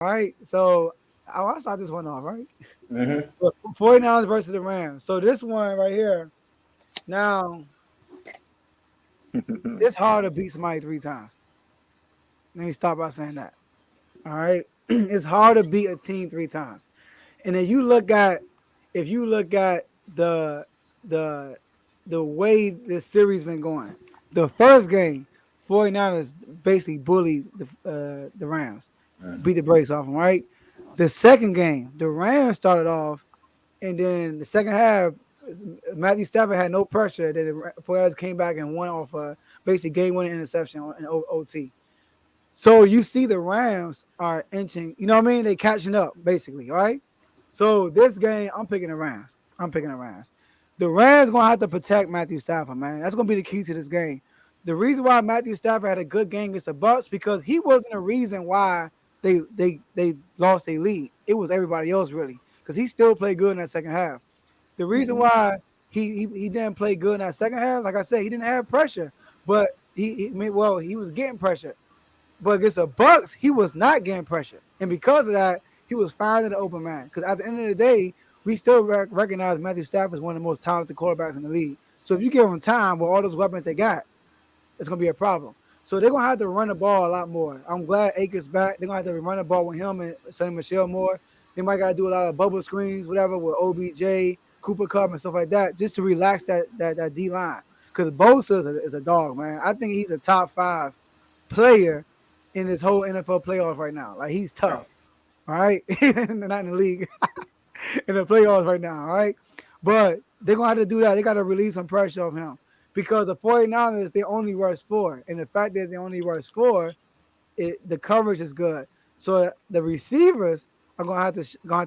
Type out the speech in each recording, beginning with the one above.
All right. So I'll start this one off, right? Mm-hmm. So 49ers versus the Rams. So this one right here, now it's hard to beat somebody 3 times. Let me start by saying that. All right. It's hard to beat a team 3 times. And then if you look at the the way this series been going, the first game, 49ers basically bullied the Rams, beat the brakes off them, right? The second game, the Rams started off, and then the second half, Matthew Stafford had no pressure. Then the 49ers came back and won off a basically game winning interception in OT. So you see the Rams are inching, you know what I mean? They catching up, basically, all right? So this game, I'm picking the Rams. I'm picking the Rams. The Rams gonna have to protect Matthew Stafford, man. That's gonna be the key to this game. The reason why Matthew Stafford had a good game against the Bucks because he wasn't a reason why they lost their lead. It was everybody else really, because he still played good in that second half. The reason Mm-hmm. why he didn't play good in that second half, like I said, he didn't have pressure, but he was getting pressure. But against the Bucks, he was not getting pressure, and because of that, he was finding the open man. Because at the end of the day, we still recognize Matthew Stafford as one of the most talented quarterbacks in the league. So if you give him time with all those weapons they got, it's gonna be a problem. So they're gonna have to run the ball a lot more. I'm glad Akers back. They're gonna have to run the ball with him and Sonny Michelle more. They might gotta do a lot of bubble screens, whatever, with OBJ, Cooper Cup, and stuff like that, just to relax that D line. Because Bosa is a dog, man. I think he's a top 5 player in this whole NFL playoffs right now. Like he's tough. All right. Not in the league. In the playoffs right now. All right. But they're gonna have to do that. They gotta release some pressure on him. Because the 49ers, they only rush 4. And the fact that they only rush 4, the coverage is good. So the receivers are gonna have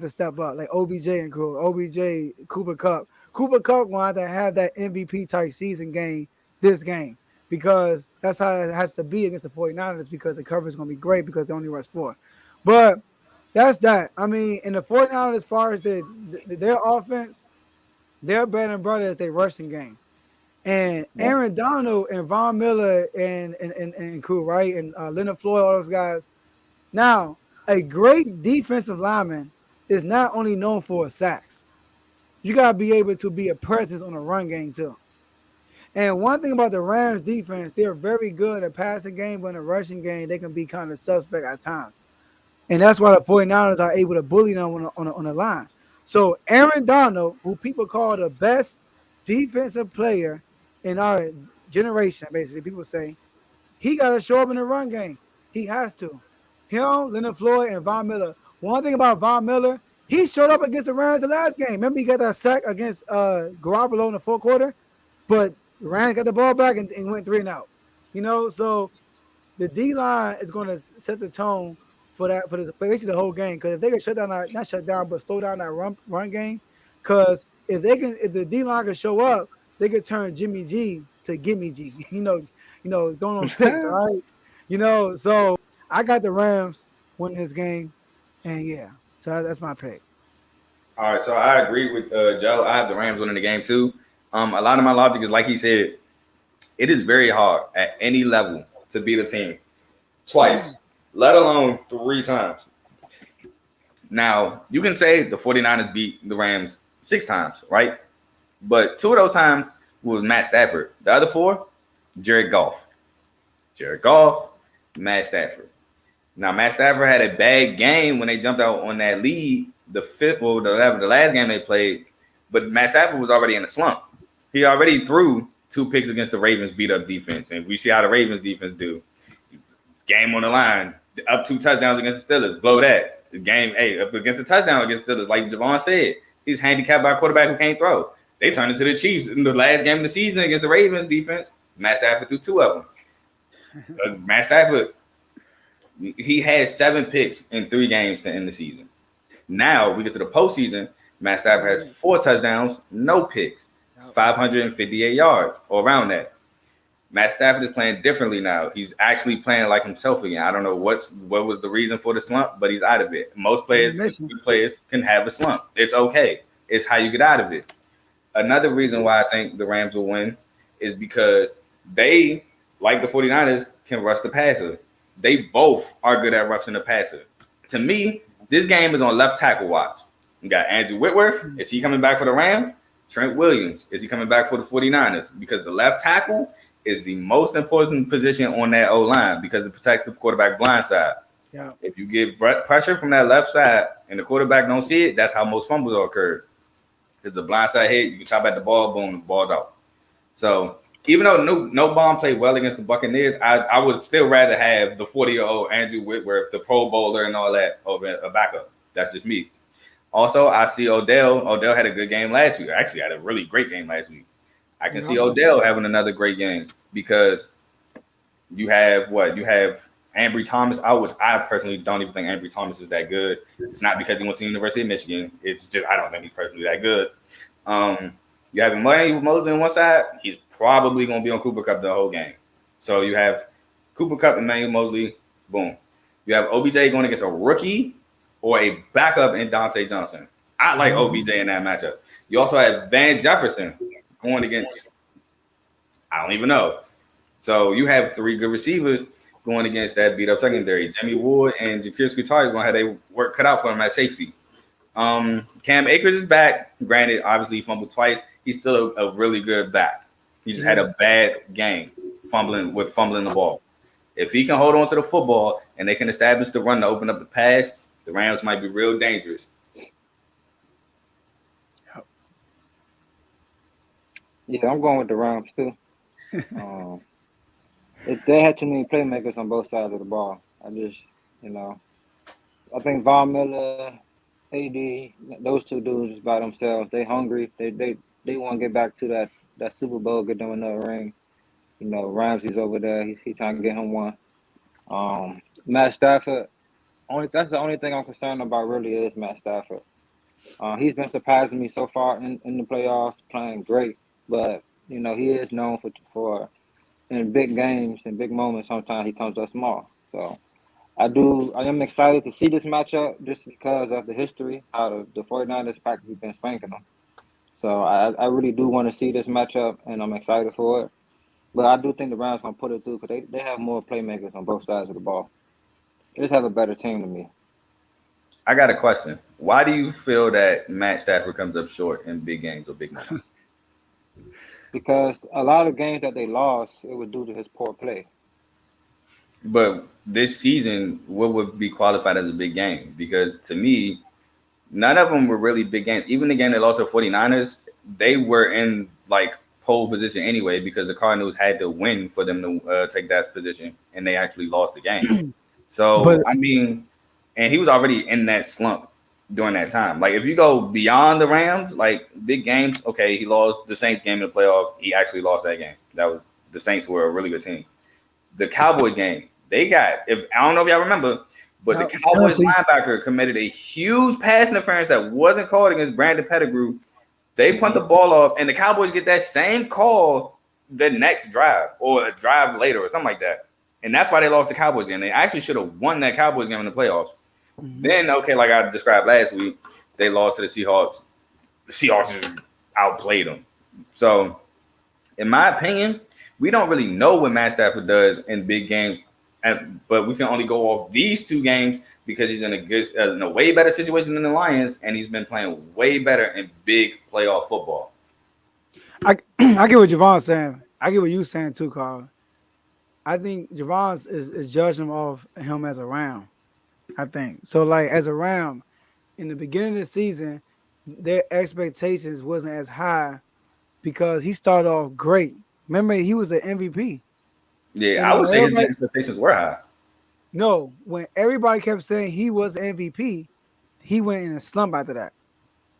to step up, like OBJ and crew, OBJ, Cooper Cup. Cooper Cup gonna have to have that MVP type season game this game because that's how it has to be against the 49ers because the coverage is gonna be great because they only rush 4. But that's that. I mean, in the 49ers, as far as their offense, their bread and butter is their rushing game. And Yeah. Aaron Donald and Von Miller and crew, right? And Leonard Floyd, all those guys. Now, a great defensive lineman is not only known for sacks. You gotta be able to be a presence on the run game too. And one thing about the Rams defense, they're very good at passing game, but in the rushing game, they can be kind of suspect at times. And that's why the 49ers are able to bully them on the line. So Aaron Donald, who people call the best defensive player in our generation, basically, people say, he got to show up in the run game. He has to. Him, Leonard Floyd, and Von Miller. One thing about Von Miller, he showed up against the Rams the last game. Remember, he got that sack against Garoppolo in the fourth quarter, but the Rams got the ball back and went 3-and-out. So the D line is going to set the tone for this basically the whole game. Because if they can shut down not shut down, but slow down that run game, because if the D line can show up, they could turn Jimmy G to Gimme G. Throwing those picks. All right. So I got the Rams winning this game, and yeah, so that's my pick. All right, so I agree with Joe. I have the Rams winning the game too. A lot of my logic is like he said, it is very hard at any level to beat a team twice, let alone 3 times. Now, you can say the 49ers beat the Rams 6 times, right? But 2 of those times was Matt Stafford. The other 4, Jared Goff. Jared Goff, Matt Stafford. Now, Matt Stafford had a bad game when they jumped out on that lead, the last game they played, but Matt Stafford was already in a slump. He already threw 2 picks against the Ravens beat up defense, and we see how the Ravens defense do. Game on the line, up 2 touchdowns against the Steelers, blow that. The game, hey, up against the touchdown against the Steelers, like Javon said, he's handicapped by a quarterback who can't throw. They turned into the Chiefs in the last game of the season against the Ravens defense. Matt Stafford threw 2 of them. Matt Stafford, he had 7 picks in 3 games to end the season. Now we get to the postseason. Matt Stafford has 4 touchdowns, no picks. It's 558 yards or around that. Matt Stafford is playing differently now. He's actually playing like himself again. I don't know what was the reason for the slump, but he's out of it. Most players, good players, can have a slump. It's okay. It's how you get out of it. Another reason why I think the Rams will win is because they, like the 49ers, can rush the passer. They both are good at rushing the passer. to me, this game is on left tackle watch. You got Andrew Whitworth. Is he coming back for the Rams? Trent Williams. Is he coming back for the 49ers? Because the left tackle is the most important position on that O-line because it protects the quarterback blind side. Yeah. If you get pressure from that left side and the quarterback don't see it, that's how most fumbles are occurred. Because the blind side hit, you can chop at the ball, boom, the ball's out. So even though no bomb played well against the Buccaneers, I would still rather have the 40-year-old Andrew Whitworth, the Pro Bowler and all that, over a backup. That's just me. Also, I see Odell. Odell had a good game last week. Actually, had a really great game last week. I can see Odell having another great game because you have what? You have Ambry Thomas out, which I personally don't even think Ambry Thomas is that good. It's not because he went to the University of Michigan. It's just I don't think he's personally that good. You have Emmanuel Mosley on one side. He's probably going to be on Cooper Kupp the whole game. So you have Cooper Kupp, Emmanuel Mosley, boom. You have OBJ going against a rookie or a backup in Dante Johnson. I like OBJ in that matchup. You also have Van Jefferson going against, I don't even know. So you have three good receivers going against that beat up secondary. Jimmy Ward and Jakir Skutari going to have their work cut out for him at safety. Cam Akers is back. Granted, obviously he fumbled twice. He's still a really good back. He just had a bad game fumbling the ball. If he can hold on to the football and they can establish the run to open up the pass, the Rams might be real dangerous. Yeah, I'm going with the Rams too. They had too many playmakers on both sides of the ball. I think Von Miller, AD, those two dudes by themselves, they hungry. They want to get back to that Super Bowl, get them another ring. Ramsey's over there. He trying to get him one. Matt Stafford, that's the only thing I'm concerned about really is Matt Stafford. He's been surprising me so far in the playoffs, playing great. But, he is known for in big games and big moments, sometimes he comes up small. So I am excited to see this matchup just because of the history, how the 49ers practically been spanking them. So I really do want to see this matchup, and I'm excited for it. But I do think the Rams going to put it through because they have more playmakers on both sides of the ball. They just have a better team than me. I got a question. Why do you feel that Matt Stafford comes up short in big games or big moments? Because a lot of games that they lost, it was due to his poor play. But this season, what would be qualified as a big game? Because to me, none of them were really big games. Even the game they lost to 49ers, they were in like pole position anyway because the Cardinals had to win for them to take that position, and they actually lost the game. So, and he was already in that slump during that time. Like, if you go beyond the Rams, like big games, okay, he lost the Saints game in the playoff. He actually lost that game. The Saints were a really good team. The Cowboys game, I don't know if y'all remember, but the Cowboys linebacker committed a huge pass interference that wasn't called against Brandon Pettigrew. They punt the ball off, and the Cowboys get that same call the next drive or a drive later or something like that. And that's why they lost the Cowboys game. They actually should have won that Cowboys game in the playoffs. Then, okay, like I described last week, they lost to the Seahawks. The Seahawks just outplayed them. So, in my opinion, we don't really know what Matt Stafford does in big games, but we can only go off these two games because he's in a way better situation than the Lions, and he's been playing way better in big playoff football. I get what Javon's saying. I get what you're saying too, Carl. I think Javon is judging him as a Ram. I think so. Like as a Ram, in the beginning of the season, their expectations wasn't as high because he started off great. Remember, he was an MVP. Yeah, I would say his expectations were high. No, when everybody kept saying he was the MVP, he went in a slump after that.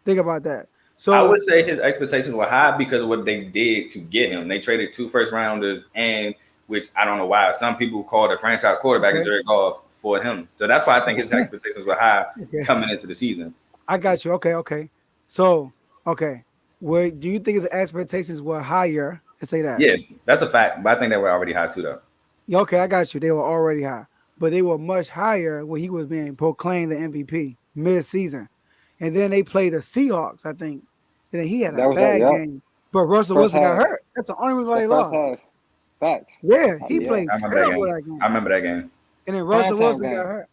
Think about that. So I would say his expectations were high because of what they did to get him. They traded 2 first-rounders, and which I don't know why some people call the franchise quarterback Jared Goff for him. So that's why I think his expectations were high coming into the season. I got you. Okay. So, where do you think his expectations were higher? Let's say that. Yeah, that's a fact. But I think they were already high too, though. Yeah, okay, I got you. They were already high, but they were much higher when he was being proclaimed the MVP mid-season. And then they played the Seahawks, I think. And then he had a bad game. But Russell Wilson got hurt. That's the only reason why they lost. Facts. Yeah, he played terrible that game. I remember that game. And then Russell Wilson got hurt.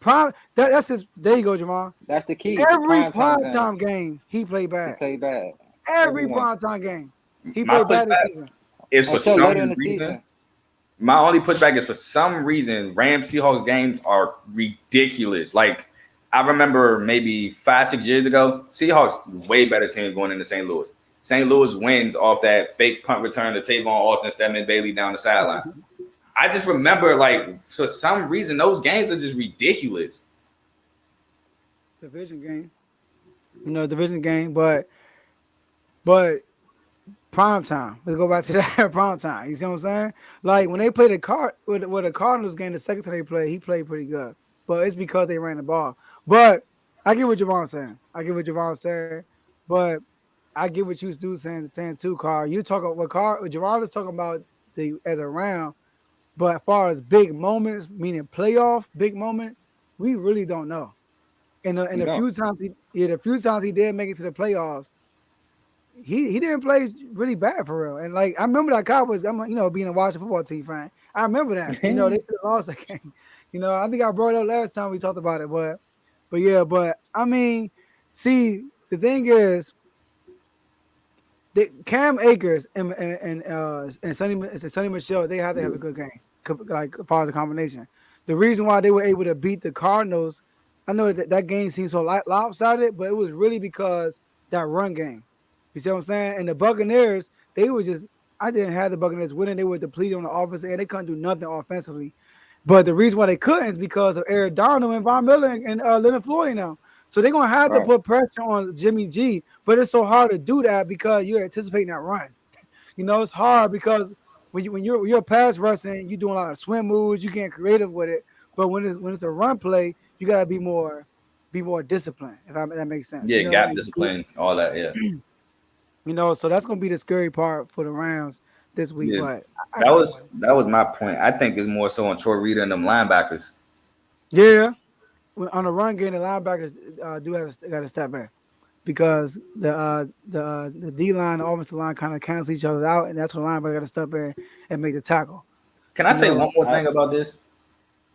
prime. That's his. There you go, Javon. That's the key. Every Prime time game. primetime game, he played He bad. played bad. Every Everyone primetime game, he My played bad this pushback season. is for until later in some the reason. season. My only pushback is for some reason Rams Seahawks games are ridiculous. Like I remember maybe 5-6 years ago, Seahawks way better team going into St. Louis. St. Louis wins off that fake punt return to Tavon Austin, Stedman Bailey down the sideline. I just remember like for some reason those games are just ridiculous. Division game, division game, but prime time. Let's go back to that prime time. You see what I'm saying? Like when they played with the Cardinals game, the second time they played, he played pretty good. But it's because they ran the ball. But I get what Javon's saying. But I get what you do saying too, Carl. You talking what Javon is talking about the as a round, but as far as big moments, meaning playoff big moments, we really don't know. And We don't. the few times he did make it to the playoffs, he didn't play really bad for real. And like I remember that Cowboys, being a Washington football team fan, I remember that. They should have lost that game. I think I brought it up last time we talked about it, but yeah, but I mean, see, the thing is, Cam Akers and Sonny Michelle, they have to have a good game, like as far as the combination. The reason why they were able to beat the Cardinals, I know that game seems so lopsided, but it was really because that run game. You see what I'm saying? And the Buccaneers, they were just, I didn't have the Buccaneers winning. They were depleted on the offense, and they couldn't do nothing offensively. But the reason why they couldn't is because of Aaron Donald and Von Miller and Leonard Floyd now. So they're gonna have to Right. put pressure on Jimmy G, but it's so hard to do that because you're anticipating that run. It's hard because when you're pass rushing, you're doing a lot of swim moves, you getting creative with it. But when it's a run play, you gotta be more disciplined. That makes sense. Yeah, gap discipline, all that. Yeah, So that's gonna be the scary part for the Rams this week. yeah. But I That got was one. that was my point. I think it's more so on Troy Reader and them linebackers. Yeah, on the run game, the linebackers got to step in because the D line, the offensive line kind of cancel each other out, and that's when the linebacker got to step in and make the tackle. Can I You say know, one more I, thing about this?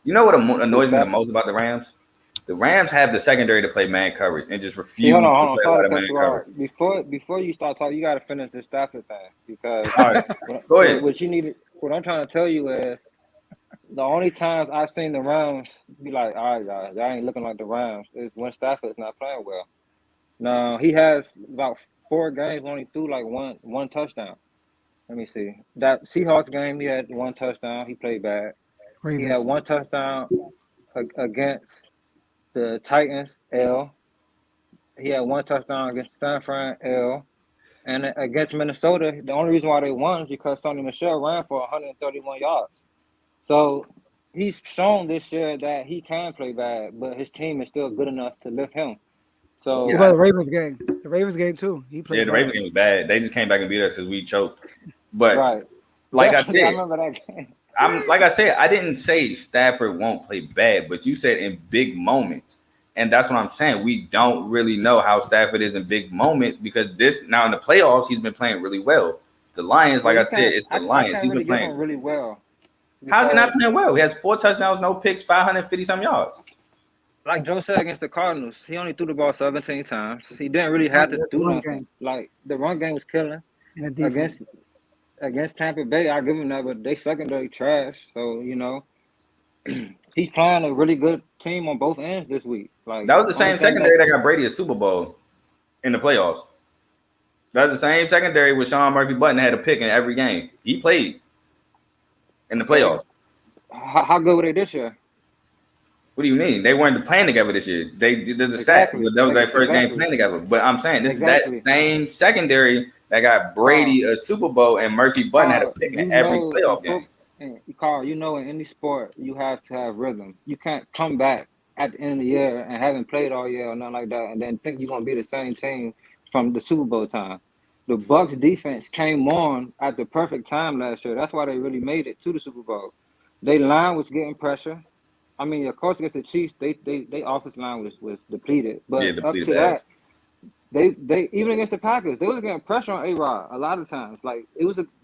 You know what what's annoys me the that? most about the Rams? The Rams have the secondary to play man coverage and just See, hold on, refuse to hold on. play a Sorry lot to of cut man you coverage. off. Before you start talking, you got to finish the Stafford thing because All right, what, go what ahead. what you need. What I'm trying to tell you is the only times I've seen the Rams be like, all right, guys, y'all ain't looking like the Rams is when Stafford's not playing well. Now he has about 4 games only threw like one touchdown. Let me see. That Seahawks game, he had one touchdown. He played bad. He had Ravens. one touchdown against the Titans. L. He had one touchdown against San Fran. L. And against Minnesota, the only reason why they won is because Sonny Michelle ran for 131 yards. So he's shown this year that he can play bad, but his team is still good enough to lift him. What Yeah, So about the Ravens game? The Ravens game too. He yeah. played The Ravens bad. game was bad. They just came back and beat us because we choked. But right, like I definitely, I said, remember that game. I didn't say Stafford won't play bad, but you said in big moments. And that's what I'm saying. We don't really know how Stafford is in big moments because this now in the playoffs, he's been playing really well. The Lions, Well, like I you said, can't. it's the I Lions. can't He's been really give him playing. really well How's he not because, playing well? He has 4 touchdowns, no picks, 550 some yards. like Joe said against the Cardinals, he only threw the ball 17 times. He didn't really have to That's the do run nothing. game Like the run game was killing and the against defense. against Tampa Bay. I give him that, but they secondary trash. So he's playing a really good team on both ends this week. Like That was the only same thing that secondary that got Brady a Super Bowl in the playoffs. That was the same secondary with Sean Murphy Button had a pick in every game. He played in the so playoffs. how good were they this year? What do you mean? They weren't playing together this year. There's a stat, Exactly, but that was their first game exactly, playing together. But I'm saying this is that exactly. same secondary that got Carl, Brady a Super Bowl and Murphy Button had a Carl, pick in every playoff game. Carl, in any sport you have to have rhythm. You can't come back at the end of the year and haven't played all year or nothing like that, and then think you're gonna be the same team from the Super Bowl time. The Bucks defense came on at the perfect time last year. That's why they really made it to the Super Bowl. They line was getting pressure. I mean, of course, against the Chiefs, they offensive line was depleted, Yeah, but up depleted to bad. that, they even against the Packers, they was getting pressure on A-Rod a lot of times. Like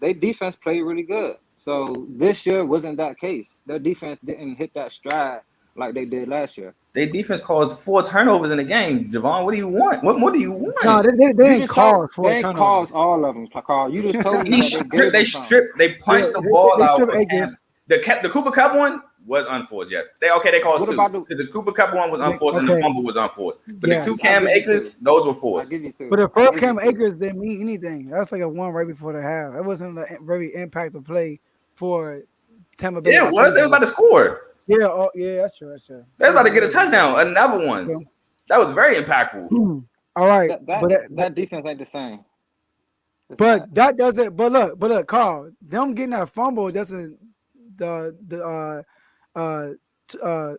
they defense played really good. So this year wasn't that case. Their defense didn't hit that stride like they did last year. Their defense caused 4 turnovers in the game. Javon, what do you want? What more do you No, want? they You didn't just told call for they ain't caused turnovers. all of them, Carl. You just told me He that they gave stripped. They them some. stripped. They Yeah, punched the ball they out stripped for Cam. Akers. The Cooper Cup one was unforced. Yes, they caused What two. about the? The Cooper Cup one was unforced and the Okay, fumble was unforced. But the two yes. I Cam give you two. Akers, those were I forced. give you But two. the I first give you Cam two. Akers didn't mean anything. That's like a one right before the half. It wasn't a very impactful play for Tampa Bay Yeah, to it was. take They was about it. to score. Yeah, oh, yeah, that's true. That's true. They It was was about to get a very touchdown. Another one. okay. That was very impactful. All right, That that that defense ain't the same. It's not. but that doesn't. But look, Carl, them getting that fumble doesn't the uh uh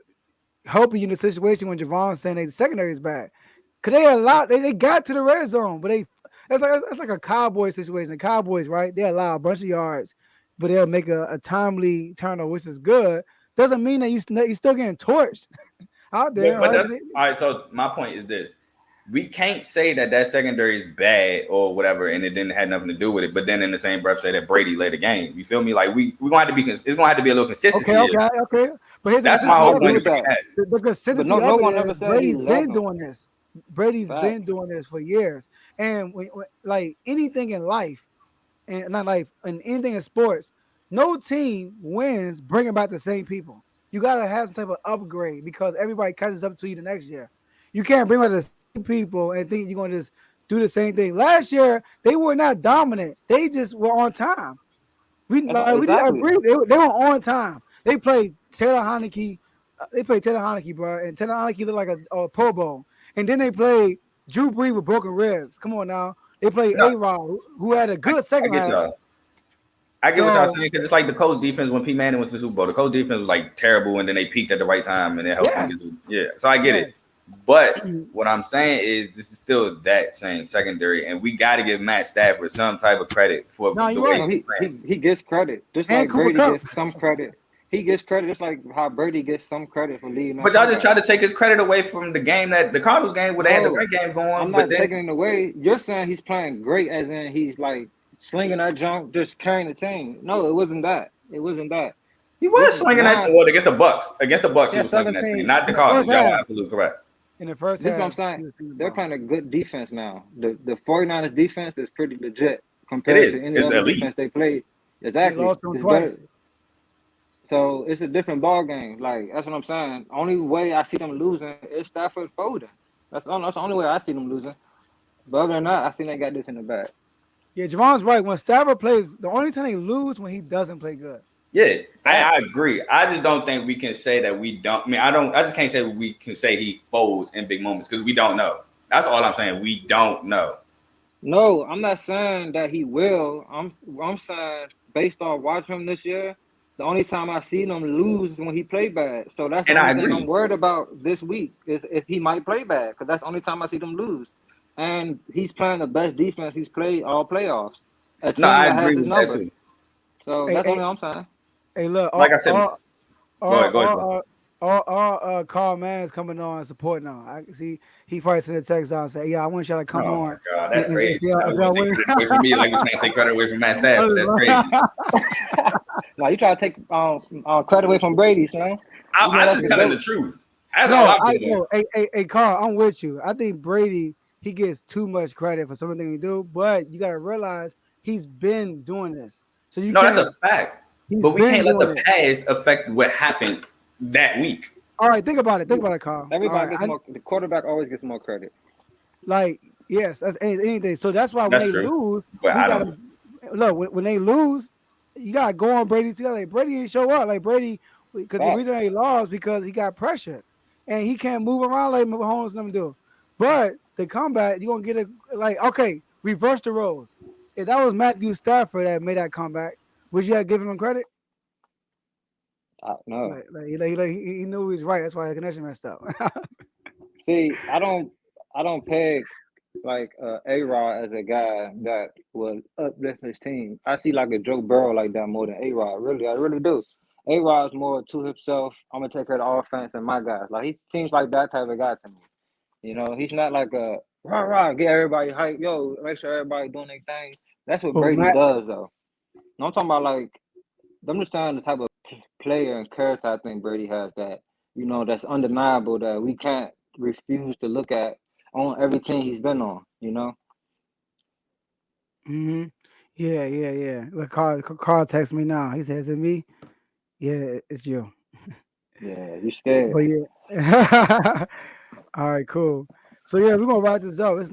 helping you in the situation when Javon's saying the secondary is bad. Cause they allowed they got to the red zone, but it's like a Cowboy situation. The Cowboys, right? They allow a bunch of yards, but they'll make a timely turnover, which is good. Doesn't mean that you still getting torched out there, But right? that's all right. So my point is this: we can't say that secondary is bad or whatever, and it didn't have nothing to do with it. But then in the same breath, say that Brady led the game. You feel me? Like we gonna have to be. It's gonna have to be a little consistency. Okay. But here's the That's my I consistency whole of agree point to it. with bring that. that. The But consistency no of it one is ever said he Brady's led been them. doing this. Brady's been Facts. doing this for years, and like anything in life, and not life, and anything in sports, no team wins bringing back the same people. You gotta have some type of upgrade because everybody catches up to you the next year. You can't bring back the same people and think you're gonna just do the same thing. Last year they were not dominant; they just were on time. We did Exactly. agree. They were on time. They played Taylor Heineke. They played Taylor Heineke, bro, and Taylor Heineke looked like a Pro Bowl. And then they played Drew Brees with broken ribs. Come on now. They played No, A-Rod, who had a good I second get half. y'all. I get what y'all So saying because it's like the Colts defense when P Manning went to the Super Bowl. The Colts defense was like terrible, and then they peaked at the right time, and it helped them yes, get. Yeah, so I get yes. it. But what I'm saying is this is still that same secondary, and we got to give Matt Stafford some type of credit for No, the you're way No, right. he's he playing. he he gets credit, just And like Cooper Brady Cup. gets some credit. He gets credit just like how Brady gets some credit for leading that But y'all just comeback. try to take his credit away from the game that the Cardinals game where they had the No, right game I'm going. But not then taking it away. You're saying he's playing great, as in he's like slinging that junk, just carrying the team. No, it wasn't that. It wasn't that. he This was slinging that now, well against the Bucks. Against the Bucks, he yeah, was slinging that thing, 17. not the In the first Cardinals. Y'all are half. absolutely correct. In the first This is what I'm half, saying. he was thinking They're about. playing a good defense now. The 49ers defense is pretty legit It compared is. to any It's other elite. defense they played. They Exactly. lost him It's twice. better. So it's a different ball game. Like that's what I'm saying. Only way I see them losing is Stafford folding. That's the only way I see them losing. But other than that, I think they got this in the bag. Yeah, Javon's right. When Stafford plays, the only time they lose when he doesn't play good. Yeah, Facts. I agree. I just don't think we can say that we don't. I mean, I don't. I just can't say we can say he folds in big moments because we don't know. That's all I'm saying. We don't know. No, I'm not saying that he will. I'm saying based on watching him this year, the only time I see him lose is when he play bad. So that's the And I only thing I'm agree. worried about this week is if he might play bad because that's the only time I see them lose. And he's playing the best defense he's played all playoffs. A No, team I that has agree his with that numbers. too. So Hey, that's the hey, only I'm saying. hey, look, Like I said, go ahead, go ahead. Bro. Carl Mann's coming on and supporting on. I see he probably sent a text out and say, "Yeah, I want y'all to come Oh my on." God, that's crazy. If y'all, I if was y'all gonna take win. credit away from me, like we trying to take credit away from Matt Stafford. That's crazy. Now you try to take credit away from Brady's, man. You know I'm that's just the telling the GOAT. truth. That's all No, I'm doing. hey, Carl, I'm with you. I think Brady he gets too much credit for some of the things he do, but you got to realize he's been doing this, so you No, that's can't. a fact. He's But we been can't let doing the it. past affect what happened that week. All right, think about it. Think You, about it, Carl. All everybody right, gets more. The quarterback always gets more credit. like yes, that's anything. So that's why when That's they true. lose, But we I gotta don't. look when they lose, you gotta go on Brady's. Like Brady didn't show up. Like Brady, because the Facts. reason he lost because he got pressure, and he can't move around like Mahomes and them do. But the comeback, you are gonna get it like okay, reverse the roles. If that was Matthew Stafford that made that comeback, would you have given him credit? No. He knew he was right. That's why the connection messed up. See, I don't peg like A-Rod as a guy that will uplift his team. I see like a Joe Burrow like that more than A-Rod. Really, I really do. A-Rod's more to himself. I'm gonna take care of the offense and my guys. Like he seems like that type of guy to me. You know, he's not like a rah rah, get everybody hype, yo, make sure everybody doing their thing. That's what Oh, Brady Matt. does though. No, I'm talking about like I'm just saying the type of player and character I think Brady has that that's undeniable that we can't refuse to look at on every team he's been on. Hmm. Yeah. Look, Carl text me now. He says, "Is it me?" Yeah, it's you. Yeah, you scared. But yeah. All right, cool. So yeah, we're gonna write this up. It's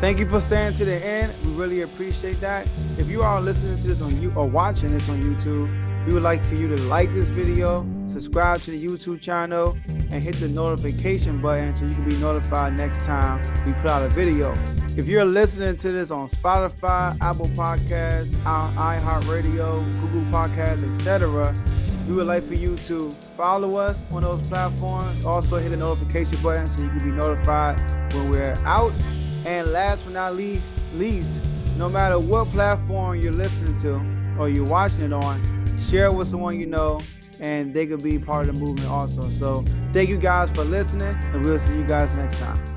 Thank you for staying to the end. We really appreciate that. If you are listening to this on you or watching this on YouTube, we would like for you to like this video, subscribe to the YouTube channel, and hit the notification button so you can be notified next time we put out a video. If you're listening to this on Spotify, Apple Podcasts, iHeartRadio, Google Podcasts, etc., we would like for you to follow us on those platforms. Also hit the notification button so you can be notified when we're out. And last but not least, no matter what platform you're listening to or you're watching it on, share it with someone you know, and they could be part of the movement also. So thank you guys for listening, and we'll see you guys next time.